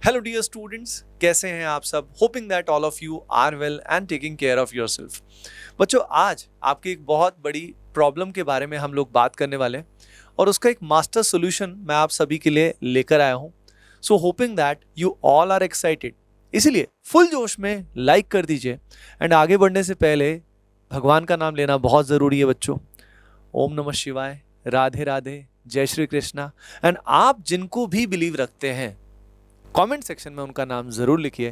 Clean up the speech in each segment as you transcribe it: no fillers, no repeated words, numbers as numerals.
Hello dear students, कैसे हैं आप सब? Hoping that all of you are well and taking care of yourself. बच्चों, आज आपकी एक बहुत बड़ी प्रॉब्लम के बारे में हम लोग बात करने वाले हैं और उसका एक मास्टर सोल्यूशन मैं आप सभी के लिए लेकर आया हूं। So hoping that you all are excited, इसीलिए फुल जोश में लाइक कर दीजिए। एंड आगे बढ़ने से पहले भगवान का नाम लेना बहुत ज़रूरी है बच्चों। ओम नमः शिवाय, राधे राधे, जय श्री कृष्णा। एंड आप जिनको भी बिलीव रखते हैं कमेंट सेक्शन में उनका नाम ज़रूर लिखिए,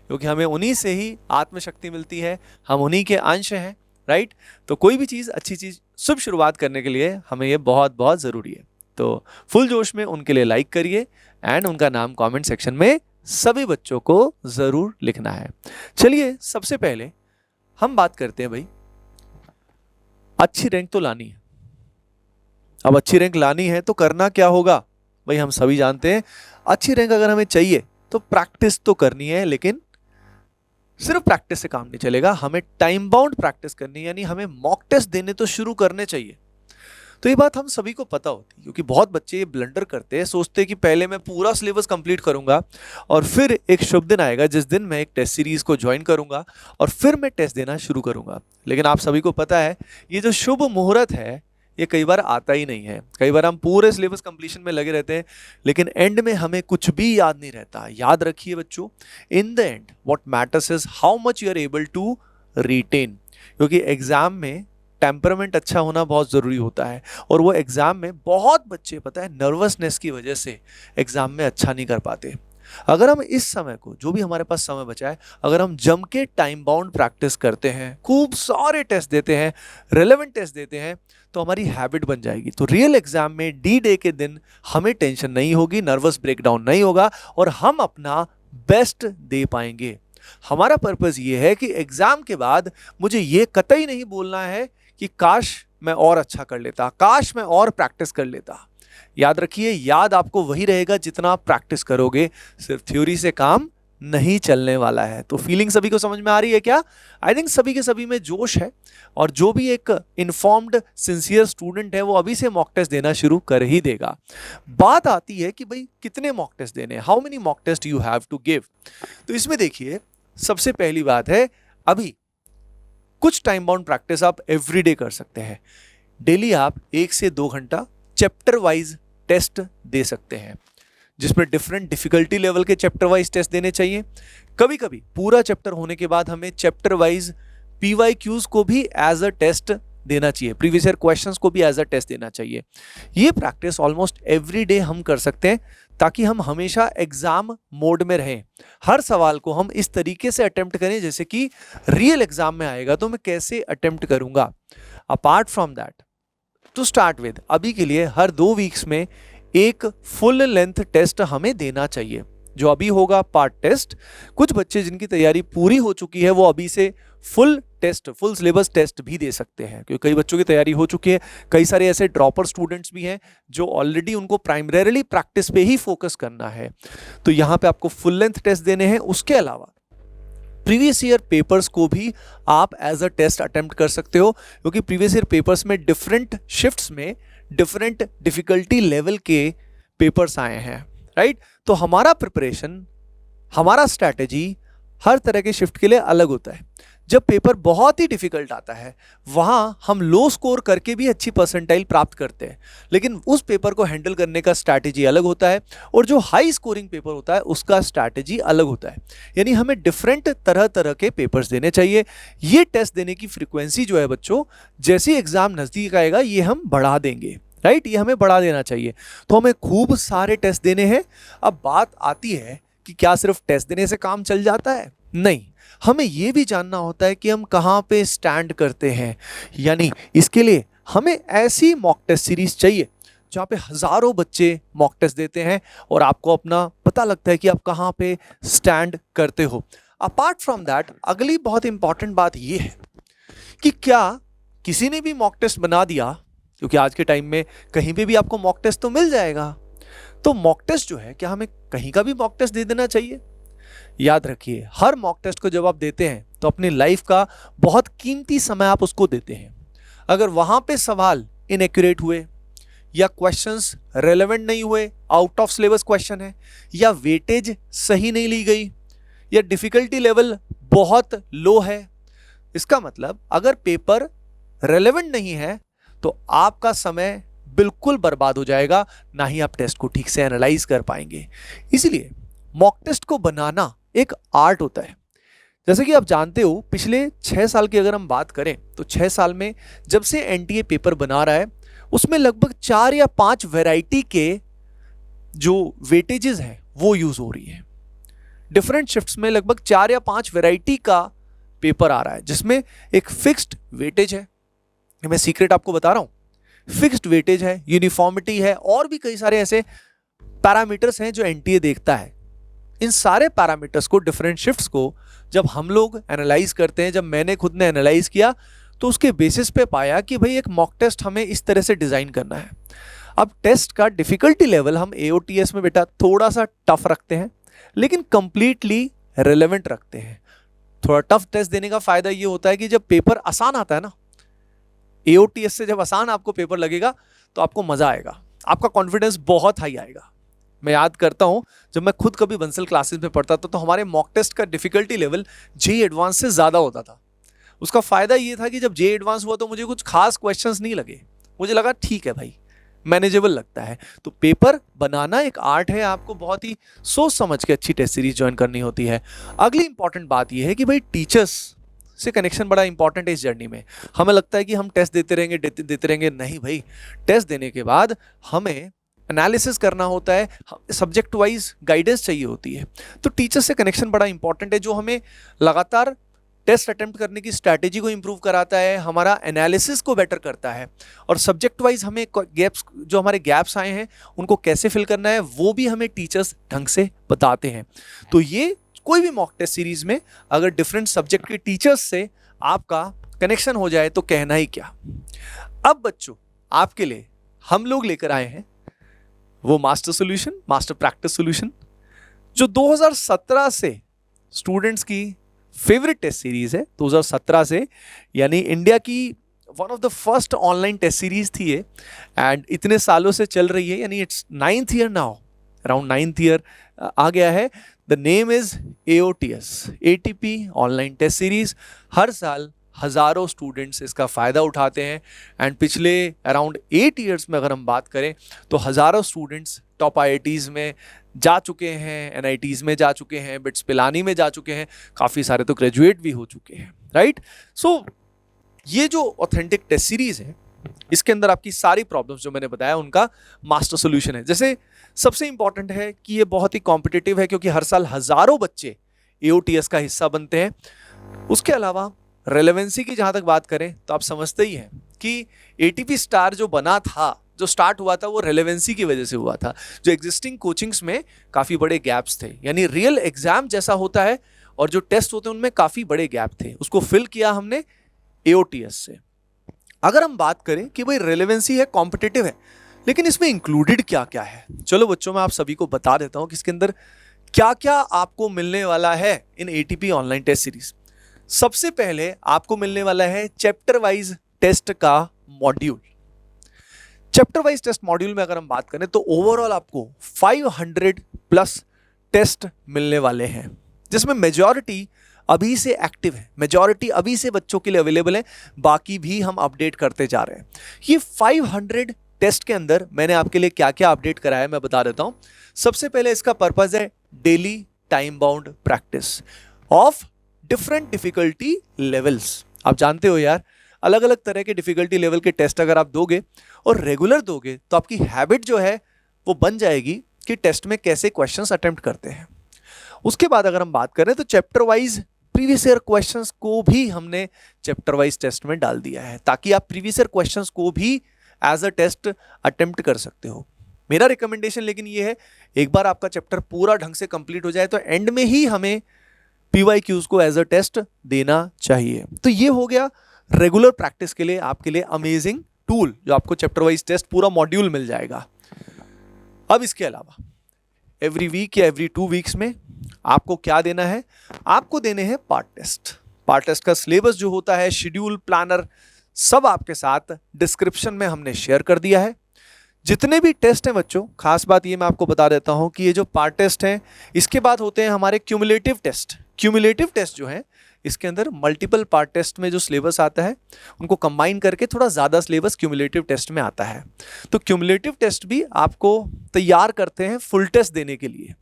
क्योंकि हमें उन्हीं से ही आत्मशक्ति मिलती है, हम उन्हीं के अंश हैं, राइट? तो कोई भी चीज़, अच्छी चीज़, शुभ शुरुआत करने के लिए हमें ये बहुत बहुत ज़रूरी है। तो फुल जोश में उनके लिए लाइक करिए एंड उनका नाम कमेंट सेक्शन में सभी बच्चों को ज़रूर लिखना है। चलिए, सबसे पहले हम बात करते हैं भाई, अच्छी रैंक तो लानी है। अब अच्छी रैंक लानी है तो करना क्या होगा भाई? हम सभी जानते हैं, अच्छी रैंक अगर हमें चाहिए तो प्रैक्टिस तो करनी है, लेकिन सिर्फ प्रैक्टिस से काम नहीं चलेगा, हमें टाइम बाउंड प्रैक्टिस करनी है, यानी हमें मॉक टेस्ट देने तो शुरू करने चाहिए। तो ये बात हम सभी को पता होती है, क्योंकि बहुत बच्चे ये ब्लंडर करते हैं, सोचते हैं कि पहले मैं पूरा सिलेबस कंप्लीट करूंगा और फिर एक शुभ दिन आएगा जिस दिन मैं एक टेस्ट सीरीज को ज्वाइन करूंगा और फिर मैं टेस्ट देना शुरू करूंगा। लेकिन आप सभी को पता है, ये जो शुभ मुहूर्त है ये कई बार आता ही नहीं है। कई बार हम पूरे सिलेबस कंप्लीशन में लगे रहते हैं, लेकिन एंड में हमें कुछ भी याद नहीं रहता। याद रखिए बच्चों, in the end what matters is how much you are able to retain, क्योंकि एग्जाम में टेम्परामेंट अच्छा होना बहुत ज़रूरी होता है। और वो एग्ज़ाम में बहुत बच्चे, पता है, नर्वसनेस की वजह से एग्ज़ाम में अच्छा नहीं कर पाते। अगर हम इस समय को, जो भी हमारे पास समय बचा है, अगर हम जम के टाइम बाउंड प्रैक्टिस करते हैं, खूब सारे टेस्ट देते हैं, रेलेवेंट टेस्ट देते हैं, तो हमारी हैबिट बन जाएगी। तो रियल एग्जाम में डी डे के दिन हमें टेंशन नहीं होगी, नर्वस ब्रेकडाउन नहीं होगा और हम अपना बेस्ट दे पाएंगे। हमारा पर्पस ये है कि एग्जाम के बाद मुझे ये कतई नहीं बोलना है कि काश मैं और अच्छा कर लेता, काश मैं और प्रैक्टिस कर लेता। याद रखिए, याद आपको वही रहेगा जितना आप प्रैक्टिस करोगे, सिर्फ थ्योरी से काम नहीं चलने वाला है। तो फीलिंग सभी को समझ में आ रही है क्या? आई थिंक सभी के सभी में जोश है, और जो भी एक इन्फॉर्म्ड सिंसियर स्टूडेंट है वो अभी से मॉक टेस्ट देना शुरू कर ही देगा। बात आती है कि भाई कितने मॉक टेस्ट देने, how many mock test you have to give. तो इसमें देखिए, सबसे पहली बात है, अभी कुछ टाइम बाउंड प्रैक्टिस आप एवरीडे कर सकते हैं। डेली आप 1 से 2 घंटा चैप्टर वाइज टेस्ट दे सकते हैं, जिसमें डिफरेंट डिफिकल्टी लेवल के चैप्टर वाइज टेस्ट देने चाहिए। कभी कभी पूरा चैप्टर होने के बाद हमें चैप्टर वाइज पीवाईक्यूज को भी एज अ टेस्ट देना चाहिए, प्रीवियस ईयर क्वेश्चंस को भी एज अ टेस्ट देना चाहिए। ये प्रैक्टिस ऑलमोस्ट एवरी डे हम कर सकते हैं, ताकि हम हमेशा एग्जाम मोड में रहें। हर सवाल को हम इस तरीके से अटेम्प्ट करें जैसे कि रियल एग्जाम में आएगा तो मैं कैसे अटेम्प्ट करूंगा। Apart from that, to start with, अभी के लिए हर 2 वीक्स में एक फुल लेंथ टेस्ट हमें देना चाहिए, जो अभी होगा पार्ट टेस्ट। कुछ बच्चे जिनकी तैयारी पूरी हो चुकी है वो अभी से full test, full syllabus test भी दे सकते हैं, क्योंकि कई बच्चों की तैयारी हो चुकी है। कई सारे ऐसे ड्रॉपर स्टूडेंट्स भी हैं जो ऑलरेडी, उनको प्राइमरीली प्रैक्टिस पे ही फोकस करना है, तो यहाँ पे आपको फुल लेंथ टेस्ट देने हैं। उसके अलावा प्रीवियस ईयर पेपर्स को भी आप एज अ टेस्ट अटेम्प्ट कर सकते हो, क्योंकि प्रीवियस ईयर पेपर्स में डिफरेंट शिफ्ट्स में डिफरेंट डिफिकल्टी लेवल के पेपर्स आए हैं, राइट? तो हमारा प्रिपरेशन, हमारा स्ट्रैटेजी हर तरह के शिफ्ट के लिए अलग होता है। जब पेपर बहुत ही डिफिकल्ट आता है, वहां हम लो स्कोर करके भी अच्छी परसेंटाइल प्राप्त करते हैं, लेकिन उस पेपर को हैंडल करने का स्ट्रैटेजी अलग होता है, और जो हाई स्कोरिंग पेपर होता है उसका स्ट्रैटेजी अलग होता है। यानी हमें डिफरेंट तरह तरह के पेपर्स देने चाहिए। ये टेस्ट देने की फ्रीक्वेंसी जो है बच्चों, जैसे एग्जाम नजदीक आएगा ये हम बढ़ा देंगे, राइट? ये हमें बढ़ा देना चाहिए। तो हमें खूब सारे टेस्ट देने हैं। अब बात आती है कि क्या सिर्फ टेस्ट देने से काम चल जाता है? नहीं, हमें यह भी जानना होता है कि हम कहां पे स्टैंड करते हैं। यानी इसके लिए हमें ऐसी मॉक टेस्ट सीरीज चाहिए जहां पे हजारों बच्चे मॉक टेस्ट देते हैं और आपको अपना पता लगता है कि आप कहां पे स्टैंड करते हो। अपार्ट फ्रॉम दैट, अगली बहुत इंपॉर्टेंट बात यह है कि क्या किसी ने भी मॉक टेस्ट बना दिया, क्योंकि आज के टाइम में कहीं पे भी आपको मॉक टेस्ट तो मिल जाएगा, तो मॉक टेस्ट जो है, क्या हमें कहीं का भी मॉक टेस्ट दे देना चाहिए? याद रखिए, हर मॉक टेस्ट को जब आप देते हैं तो अपनी लाइफ का बहुत कीमती समय आप उसको देते हैं। अगर वहां पे सवाल इनएक्यूरेट हुए या क्वेश्चंस रेलेवेंट नहीं हुए, आउट ऑफ सिलेबस क्वेश्चन है, या वेटेज सही नहीं ली गई, या डिफिकल्टी लेवल बहुत लो है। इसका मतलब अगर पेपर रेलेवेंट नहीं है तो आपका समय बिल्कुल बर्बाद हो जाएगा, ना ही आप टेस्ट को ठीक से एनालाइज कर पाएंगे। इसलिए मॉक टेस्ट को बनाना एक आर्ट होता है। जैसे कि आप जानते हो, पिछले 6 साल की अगर हम बात करें तो 6 साल में जब से एनटीए पेपर बना रहा है उसमें लगभग 4 या 5 वैरायटी के जो वेटेजेस हैं वो यूज हो रही है। डिफरेंट शिफ्ट्स में लगभग 4 या 5 वैरायटी का पेपर आ रहा है, जिसमें एक फिक्स्ड वेटेज है, मैं सीक्रेट आपको बता रहा हूं, फिक्स्ड वेटेज है, यूनिफॉर्मिटी है, और भी कई सारे ऐसे पैरामीटर्स हैं जो एनटीए देखता है। इन सारे पैरामीटर्स को, डिफरेंट शिफ्ट्स को जब हम लोग एनालाइज करते हैं, जब मैंने खुद ने एनालाइज किया तो उसके बेसिस पे पाया कि भाई एक मॉक टेस्ट हमें इस तरह से डिजाइन करना है। अब टेस्ट का डिफिकल्टी लेवल हम एओटीएस में बेटा थोड़ा सा टफ रखते हैं, लेकिन कंप्लीटली रिलेवेंट रखते हैं। थोड़ा टफ टेस्ट देने का फायदा ये होता है कि जब पेपर आसान आता है ना, एओटीएस से जब आसान आपको पेपर लगेगा तो आपको मजा आएगा, आपका कॉन्फिडेंस बहुत हाई आएगा। मैं याद करता हूं जब मैं खुद कभी बंसल क्लासेस में पढ़ता था तो हमारे मॉक टेस्ट का डिफिकल्टी लेवल जे एडवांस से ज्यादा होता था। उसका फायदा ये था कि जब जे एडवांस हुआ तो मुझे कुछ खास क्वेश्चंस नहीं लगे, मुझे लगा ठीक है भाई, मैनेजेबल लगता है। तो पेपर बनाना एक आर्ट है, आपको बहुत ही सोच समझ के अच्छी टेस्ट सीरीज ज्वाइन करनी होती है। अगली इंपॉर्टेंट बात यह है कि भाई टीचर्स से कनेक्शन बड़ा इंपॉर्टेंट है इस जर्नी में। हमें लगता है कि हम टेस्ट देते रहेंगे देते रहेंगे, नहीं भाई, टेस्ट देने के बाद हमें एनालिसिस करना होता है, सब्जेक्ट वाइज गाइडेंस चाहिए होती है। तो टीचर से कनेक्शन बड़ा इंपॉर्टेंट है, जो हमें लगातार टेस्ट अटेम्प्ट करने की स्ट्रैटेजी को इंप्रूव कराता है, हमारा एनालिसिस को बेटर करता है, और सब्जेक्ट वाइज हमें गैप्स, जो हमारे गैप्स आए हैं उनको कैसे फिल करना है वो भी हमें टीचर्स ढंग से बताते हैं। तो ये कोई भी मॉक टेस्ट सीरीज में अगर डिफरेंट सब्जेक्ट के टीचर्स से आपका कनेक्शन हो जाए तो कहना ही क्या। अब बच्चों, आपके लिए हम लोग लेकर आए हैं वो master solution, master practice solution, जो 2017 से स्टूडेंट्स की फेवरेट टेस्ट सीरीज है। 2017 से, यानी इंडिया की one of the first online test series थी ये, एंड इतने सालों से चल रही है, यानी it's 9th year now, around 9th year आ गया है। The name is AOTS, ATP online test series. हर साल हजारों स्टूडेंट्स इसका फ़ायदा उठाते हैं, एंड पिछले अराउंड 8 ईयर्स में अगर हम बात करें तो हज़ारों स्टूडेंट्स टॉप IITs में जा चुके हैं, NITs में जा चुके हैं, बिट्स पिलानी में जा चुके हैं, काफ़ी सारे तो ग्रेजुएट भी हो चुके हैं, राइट। सो ये जो ऑथेंटिक टेस्ट सीरीज़ है, इसके अंदर आपकी सारी प्रॉब्लम्स जो मैंने बताया उनका मास्टर सोल्यूशन है। जैसे सबसे इंपॉर्टेंट है कि ये बहुत ही कॉम्पिटिटिव है, क्योंकि हर साल हज़ारों बच्चे AOTS का हिस्सा बनते हैं। उसके अलावा रेलेवेंसी की जहां तक बात करें तो आप समझते ही हैं कि ATP स्टार जो बना था, जो स्टार्ट हुआ था, वो रेलेवेंसी की वजह से हुआ था। जो एग्जिस्टिंग कोचिंग्स में काफ़ी बड़े गैप्स थे, यानी रियल एग्जाम जैसा होता है और जो टेस्ट होते हैं उनमें काफ़ी बड़े गैप थे, उसको फिल किया हमने AOTS से। अगर हम बात करें कि भाई रेलेवेंसी है, कॉम्पिटिटिव है, लेकिन इसमें इंक्लूडेड क्या क्या है, चलो बच्चों मैं आप सभी को बता देता हूँ कि इसके अंदर क्या क्या आपको मिलने वाला है in ATP online test series. सबसे पहले आपको मिलने वाला है चैप्टर वाइज टेस्ट का module. Chapter wise test module में अगर हम बात करें तो ओवरऑल आपको 500+ टेस्ट मिलने वाले हैं, जिसमें मेजॉरिटी अभी से एक्टिव है, मेजॉरिटी अभी से बच्चों के लिए अवेलेबल है, बाकी भी हम अपडेट करते जा रहे हैं। ये 500 टेस्ट के अंदर मैंने आपके लिए क्या क्या अपडेट कराया है मैं बता देता हूं। सबसे पहले इसका पर्पस है daily time bound practice of different difficulty levels. आप जानते हो यार, अलग अलग तरह के डिफिकल्टी लेवल के टेस्ट अगर आप दोगे और रेगुलर दोगे तो आपकी हैबिट जो है वो बन जाएगी कि टेस्ट में कैसे क्वेश्चंस अटेम्प्ट करते हैं। उसके बाद अगर हम बात करें तो chapter wise previous year questions को भी हमने चैप्टर वाइज टेस्ट में डाल दिया है, ताकि आप प्रीवियस ईयर क्वेश्चंस को भी एज अ टेस्ट अटेम्प्ट कर सकते हो। मेरा रिकमेंडेशन लेकिन ये है, एक बार आपका चैप्टर पूरा ढंग से कंप्लीट हो जाए तो एंड में ही हमें PYQs को एज अ टेस्ट देना चाहिए। तो ये हो गया रेगुलर प्रैक्टिस के लिए आपके लिए अमेजिंग टूल, जो आपको चैप्टर वाइज टेस्ट पूरा मॉड्यूल मिल जाएगा। अब इसके अलावा एवरी वीक या एवरी 2 वीक्स में आपको क्या देना है, आपको देने हैं पार्ट टेस्ट। पार्ट टेस्ट का सिलेबस जो होता है, शेड्यूल, प्लानर, सब आपके साथ डिस्क्रिप्शन में हमने शेयर कर दिया है। जितने भी टेस्ट हैं बच्चों, खास बात ये मैं आपको बता देता हूं कि ये जो पार्ट टेस्ट हैं, इसके बाद होते हैं हमारे क्यूमुलेटिव टेस्ट। क्यूमुलेटिव टेस्ट जो है, इसके अंदर मल्टीपल पार्ट टेस्ट में जो सिलेबस आता है उनको कंबाइन करके थोड़ा ज़्यादा सिलेबस क्यूमुलेटिव टेस्ट में आता है। तो क्यूमुलेटिव टेस्ट भी आपको तैयार करते हैं फुल टेस्ट देने के लिए।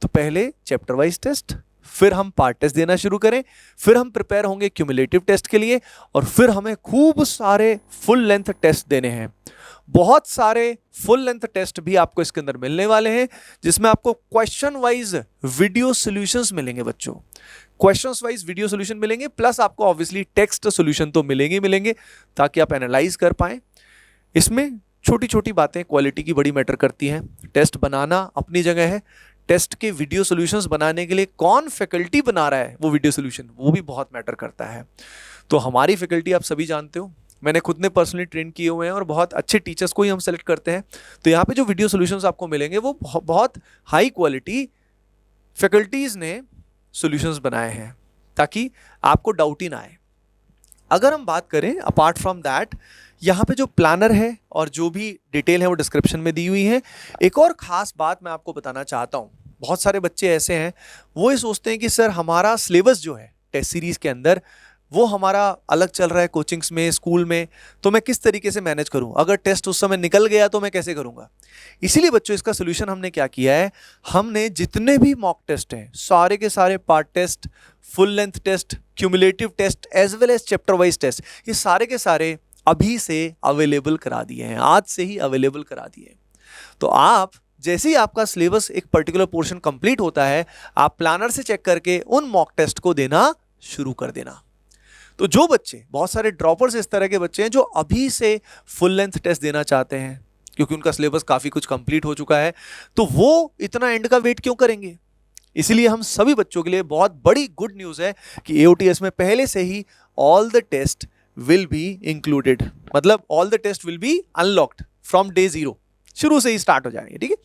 तो पहले चैप्टर वाइज टेस्ट, फिर हम पार्ट टेस्ट देना शुरू करें, फिर हम प्रिपेयर होंगे क्यूमुलेटिव टेस्ट के लिए, और फिर हमें खूब सारे फुल लेंथ टेस्ट देने हैं। बहुत सारे फुल लेंथ टेस्ट भी आपको इसके अंदर मिलने वाले हैं, जिसमें आपको क्वेश्चन वाइज वीडियो सॉल्यूशंस मिलेंगे बच्चों। क्वेश्चंस वाइज वीडियो सॉल्यूशन मिलेंगे, प्लस आपको ऑब्वियसली टेक्स्ट सॉल्यूशन तो मिलेंगे ताकि आप एनालाइज कर पाएं। इसमें छोटी छोटी बातें क्वालिटी की बड़ी मैटर करती हैं। टेस्ट बनाना अपनी जगह है, टेस्ट के वीडियो सॉल्यूशंस बनाने के लिए कौन फैकल्टी बना रहा है वो वीडियो सॉल्यूशन, वो भी बहुत मैटर करता है। तो हमारी फैकल्टी आप सभी जानते हो, मैंने खुद ने पर्सनली ट्रेन किए हुए हैं और बहुत अच्छे टीचर्स को ही हम सेलेक्ट करते हैं। तो यहाँ पे जो वीडियो सॉल्यूशंस आपको मिलेंगे वो बहुत हाई क्वालिटी फैकल्टीज ने सॉल्यूशंस बनाए हैं, ताकि आपको डाउट ही ना आए। अगर हम बात करें अपार्ट फ्रॉम दैट, यहाँ पे जो प्लानर है और जो भी डिटेल है वो डिस्क्रिप्शन में दी हुई है। एक और ख़ास बात मैं आपको बताना चाहता हूँ, बहुत सारे बच्चे ऐसे हैं वो ये सोचते हैं कि सर हमारा सिलेबस जो है टेस्ट सीरीज़ के अंदर वो हमारा अलग चल रहा है कोचिंग्स में, स्कूल में, तो मैं किस तरीके से मैनेज करूं, अगर टेस्ट उस समय निकल गया तो मैं कैसे करूंगा। इसीलिए बच्चों इसका सोल्यूशन हमने क्या किया है, हमने जितने भी मॉक टेस्ट हैं सारे के सारे part test, full length test, cumulative test as well as chapter wise test, ये सारे के सारे अभी से अवेलेबल करा दिए हैं, आज से ही अवेलेबल करा दिए हैं। तो आप जैसे ही आपका सिलेबस एक पर्टिकुलर पोर्शन कंप्लीट होता है, आप प्लानर से चेक करके उन मॉक टेस्ट को देना शुरू कर देना। तो जो बच्चे, बहुत सारे ड्रॉपर्स इस तरह के बच्चे हैं जो अभी से फुल लेंथ टेस्ट देना चाहते हैं क्योंकि उनका सिलेबस काफ़ी कुछ कंप्लीट हो चुका है, तो वो इतना एंड का वेट क्यों करेंगे। इसीलिए हम सभी बच्चों के लिए बहुत बड़ी गुड न्यूज़ है कि AOTS में पहले से ही all the test will be included, मतलब all the test will be unlocked from day 0, शुरू से ही स्टार्ट हो जाएंगे। ठीक है,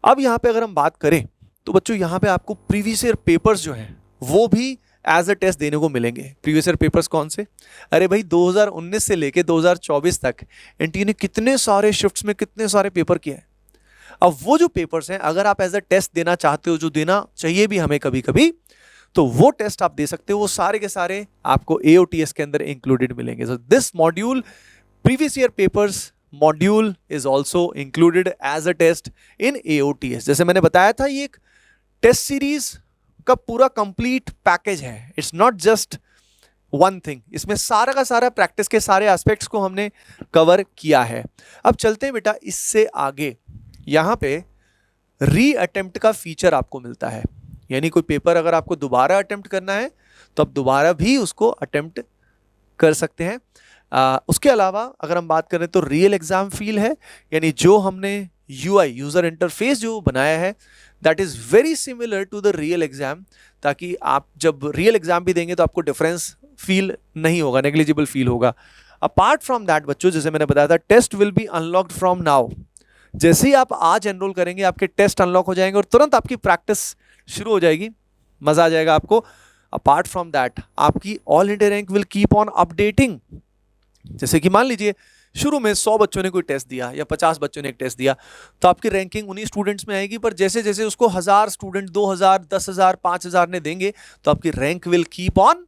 अब यहाँ पे अगर हम बात करें तो बच्चों यहाँ पे आपको प्रीवियस ईयर पेपर्स जो हैं वो भी एज अ टेस्ट देने को मिलेंगे। प्रीवियस ईयर पेपर्स कौन से, अरे भाई 2019 से लेके 2024 तक NTA ने कितने सारे शिफ्ट्स में कितने सारे पेपर किए हैं। अब वो जो पेपर्स हैं अगर आप एज अ टेस्ट देना चाहते हो, जो देना चाहिए भी हमें कभी कभी, तो वो टेस्ट आप दे सकते हो। वो सारे के सारे आपको AOTS के अंदर इंक्लूडेड मिलेंगे। So this module, previous year papers module is also included as a test in AOTS। जैसे मैंने बताया था, ये एक टेस्ट सीरीज का पूरा कंप्लीट पैकेज है, it's not just one thing. इसमें सारा का सारा प्रैक्टिस के सारे एस्पेक्ट्स को हमने कवर किया है। अब चलते हैं बेटा इससे आगे। यहाँ पे री अटेम्प्ट का फीचर आपको मिलता है, यानी कोई पेपर अगर आपको दोबारा अटेम्प्ट करना है तो आप दोबारा भी उसको अटेम्प्ट कर सकते हैं। उसके अलावा अगर हम बात करें तो रियल एग्जाम फील है, यानी जो हमने UI यूज़र इंटरफेस जो बनाया है that is very similar to the real exam, ताकि आप जब रियल एग्जाम भी देंगे तो आपको डिफरेंस फील नहीं होगा, नेग्लिजिबल फील होगा। अपार्ट फ्रॉम दैट बच्चों, जैसे मैंने बताया था, test will be unlocked from now. जैसे ही आप आज एनरोल करेंगे आपके टेस्ट अनलॉक हो जाएंगे और तुरंत आपकी प्रैक्टिस शुरू हो जाएगी, मज़ा आ जाएगा आपको। अपार्ट फ्रॉम दैट आपकी all India rank will keep on updating. जैसे कि मान लीजिए शुरू में 100 बच्चों ने कोई टेस्ट दिया या 50 बच्चों ने एक टेस्ट दिया, तो आपकी रैंकिंग उन्हीं स्टूडेंट्स में आएगी, पर जैसे जैसे उसको 1000 स्टूडेंट, 2000, 10,000, 5,000 ने देंगे तो आपकी rank will keep on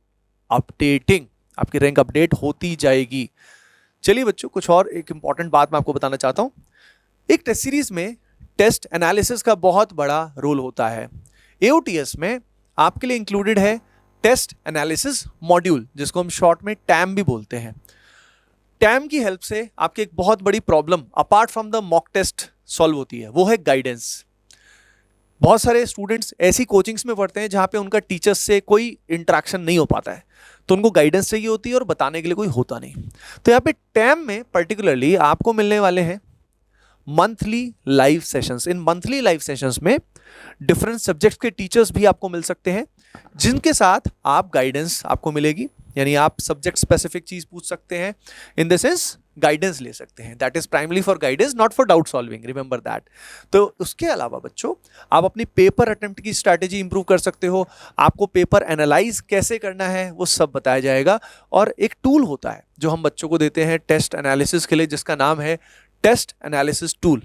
updating, आपकी रैंक अपडेट होती जाएगी। चलिए बच्चों, कुछ और एक इंपॉर्टेंट बात मैं आपको बताना चाहता हूँ। एक टेस्ट सीरीज में टेस्ट एनालिसिस का बहुत बड़ा रोल होता है। AOTS में आपके लिए इंक्लूडेड है टेस्ट एनालिसिस मॉड्यूल, जिसको हम शॉर्ट में TAM भी बोलते हैं। TAM की हेल्प से आपकी एक बहुत बड़ी problem apart from the mock test solve होती है, वो है गाइडेंस। बहुत सारे स्टूडेंट्स ऐसी कोचिंग्स में पढ़ते हैं जहाँ पे उनका टीचर्स से कोई इंटरेक्शन नहीं हो पाता है, तो उनको गाइडेंस चाहिए होती है और बताने के लिए कोई होता नहीं। तो यहाँ पे TAM में पर्टिकुलरली आपको मिलने वाले हैं मंथली लाइव सेशंस। इन मंथली लाइव सेशंस में डिफरेंट सब्जेक्ट्स के टीचर्स भी आपको मिल सकते हैं, जिनके साथ आप गाइडेंस आपको मिलेगी, यानी आप सब्जेक्ट स्पेसिफिक चीज पूछ सकते हैं, इन द सेंस गाइडेंस ले सकते हैं। That is primary for guidance, not for doubt solving, remember that. तो उसके अलावा बच्चों आप अपनी पेपर अटेम्प्ट की स्ट्रैटेजी इंप्रूव कर सकते हो, आपको पेपर एनालाइज कैसे करना है वो सब बताया जाएगा। और एक टूल होता है जो हम बच्चों को देते हैं टेस्ट एनालिसिस के लिए, जिसका नाम है टेस्ट एनालिसिस टूल,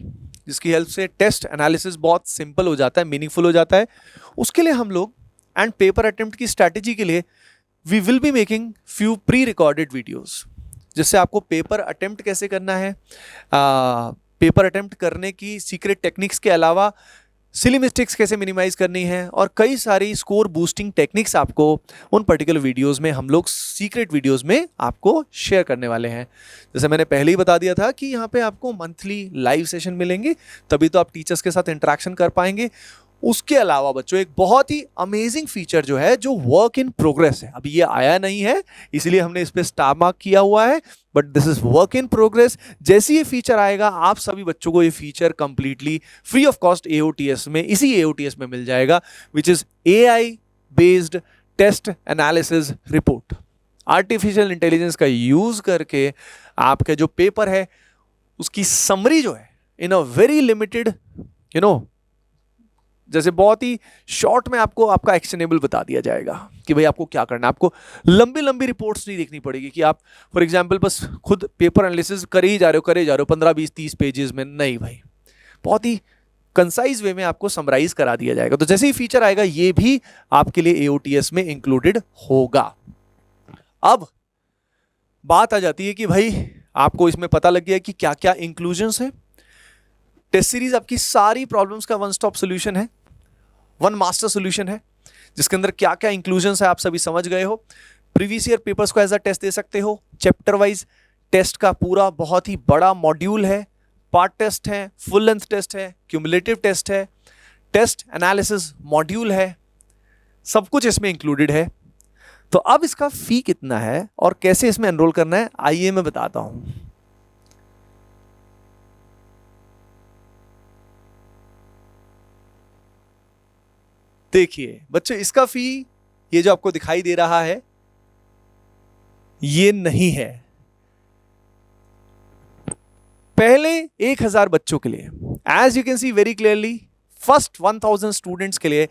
जिसकी हेल्प से टेस्ट एनालिसिस बहुत सिंपल हो जाता है, मीनिंगफुल हो जाता है। उसके लिए हम लोग एंड पेपर अटेम्प्ट की स्ट्रैटेजी के लिए we will be making few pre recorded videos, जिससे आपको पेपर अटेम्प्ट कैसे करना है, पेपर अटेम्प्ट करने की सीक्रेट टेक्निक्स के अलावा सिली मिस्टेक्स कैसे मिनिमाइज करनी है, और कई सारी स्कोर बूस्टिंग टेक्निक्स आपको उन पर्टिकुलर वीडियोस में हम लोग सीक्रेट वीडियोस में आपको शेयर करने वाले हैं। जैसे मैंने पहले ही बता दिया था कि यहाँ पे आपको मंथली लाइव सेशन मिलेंगे, तभी तो आप टीचर्स के साथ इंटरेक्शन कर पाएंगे। उसके अलावा बच्चों एक बहुत ही अमेजिंग फीचर जो है, जो वर्क इन प्रोग्रेस है, अभी ये आया नहीं है इसीलिए हमने इस पे स्टार मार्क किया हुआ है, but this is work in progress. जैसे ये फीचर आएगा आप सभी बच्चों को ये feature completely free of cost AOTS में, इसी AOTS में मिल जाएगा, which is AI based test analysis report. Artificial intelligence का यूज करके आपके जो पेपर है उसकी समरी जो है इन अ वेरी लिमिटेड जैसे बहुत ही शॉर्ट में आपको आपका एक्शनेबल बता दिया जाएगा कि भाई आपको क्या करना है। आपको लंबी लंबी रिपोर्ट्स नहीं देखनी पड़ेगी कि आप फॉर एग्जांपल बस खुद पेपर एनालिसिस करे ही जा रहे हो 15 20 30 पेजेस में, नहीं भाई, बहुत ही कंसाइज वे में आपको समराइज करा दिया जाएगा। तो जैसे ही फीचर आएगा ये भी आपके लिए AOTS में इंक्लूडेड होगा। अब बात आ जाती है कि भाई आपको इसमें पता लग गया कि क्या क्या इंक्लूजन्स है। टेस्ट सीरीज आपकी सारी प्रॉब्लम्स का वन स्टॉप सोल्यूशन है, वन मास्टर सोल्यूशन है, जिसके अंदर क्या क्या इंक्लूजन्स है आप सभी समझ गए हो। प्रीवियस ईयर पेपर्स को एज अ टेस्ट दे सकते हो, चैप्टर वाइज टेस्ट का पूरा बहुत ही बड़ा मॉड्यूल है, पार्ट टेस्ट है, फुल लेंथ टेस्ट है, क्यूमुलेटिव टेस्ट है, टेस्ट एनालिसिस मॉड्यूल है, सब कुछ इसमें इंक्लूडेड है। तो अब इसका फी कितना है और कैसे इसमें एनरोल करना है आइए मैं बताता हूं। देखिए बच्चों, इसका फी ये जो आपको दिखाई दे रहा है ये नहीं है। पहले 1000 बच्चों के लिए, as you can see very clearly, first 1000 students के लिए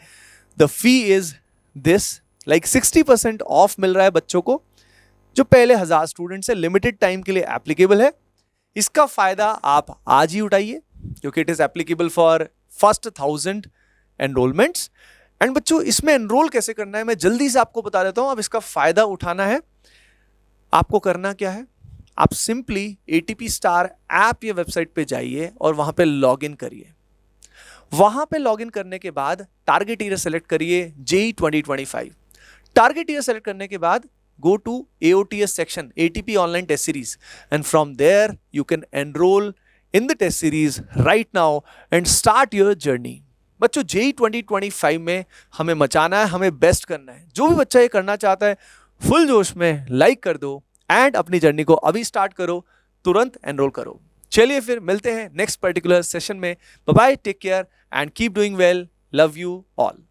the fee is this, like 60% off मिल रहा है बच्चों को जो पहले 1000 स्टूडेंट से लिमिटेड टाइम के लिए एप्लीकेबल है। इसका फायदा आप आज ही उठाइए क्योंकि it is applicable for first 1000 enrolments. And बच्चों इसमें एनरोल कैसे करना है मैं जल्दी से आपको बता देता हूं। अब इसका फायदा उठाना है, आपको करना क्या है, आप सिंपली ATP स्टार ऐप या वेबसाइट पे जाइए और वहां पे लॉग इन करिए। वहां पे लॉग इन करने के बाद टारगेट ईयर सेलेक्ट करिए JEE 2025। टारगेट ईयर सेलेक्ट करने के बाद go to AOTS section, ATP online test series, and from there you can enroll in the test series right now and start your journey। बच्चों JEE 2025 में हमें मचाना है, हमें best करना है। जो भी बच्चा ये करना चाहता है फुल जोश में लाइक कर दो एंड अपनी जर्नी को अभी स्टार्ट करो, तुरंत एनरोल करो। चलिए फिर मिलते हैं नेक्स्ट पर्टिकुलर सेशन में। Bye bye, take care and keep doing well, love you all.